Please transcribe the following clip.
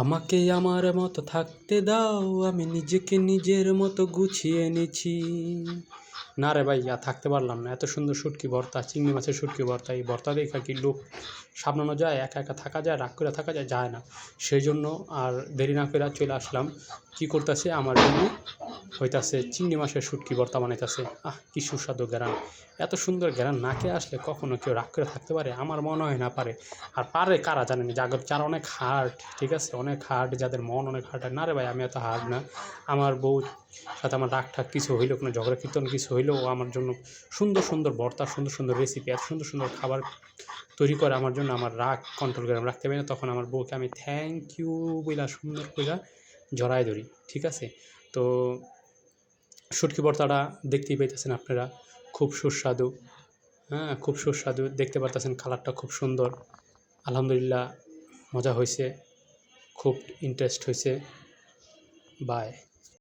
আমাকে আমার মতো থাকতে দাও, আমি নিজেকে নিজের মতো গুছিয়ে নিছি। না রে ভাই, আর থাকতে পারলাম না। এত সুন্দর শুটকি ভর্তা, চিংড়ি মাছের শুটকি ভর্তা, এই ভর্তা দেখা কি লোক সামলানো যায়? একা একা থাকা যায়? রাগ করে থাকা যায়? যায় না। সেই জন্য আর দেরি না করে চলে আসলাম। কি করতেছে আমার জন্য হইতাছে চিংড়ি মাছের শুটকি ভর্তা বানাইতেছে। কি সুস্বাদু ঘ্রাণ! এত সুন্দর ঘ্রাণ নাকে আসলে কখনো কেউ রাগ করে থাকতে পারে? আমার মনে হয় না পারে। আর পারে কারা জানেন? যারা অনেক হার্ড, ঠিক আছে, অনেক হার্ড, যাদের মন অনেক হার্ড। না রে ভাই, আমি এত হার্ড না। আমার বউ সাথে আমার রাগ ঠাক কিছু হইলেও, কোনো ঝগড়া কীর্তন কিছু হইলেও আমার জন্য সুন্দর সুন্দর ভর্তা, সুন্দর সুন্দর রেসিপি, এত সুন্দর সুন্দর খাবার তৈরি করে আমার জন্য। আমার রাগ কন্ট্রোল করে আমি রাখতে পারি না। তখন আমার বউকে আমি থ্যাংক ইউ বইলা সুন্দর কইরা জড়ায় ধরি, ঠিক আছে? তো শুটকি ভর্তাটা দেখতেই পাইতেছেন আপনারা, খুব সুস্বাদু। হ্যাঁ, খুব সুস্বাদু, দেখতে পারতেছেন কালারটা খুব সুন্দর। আলহামদুলিল্লাহ, মজা হয়েছে, খুব ইন্টারেস্ট হয়েছে। বাই।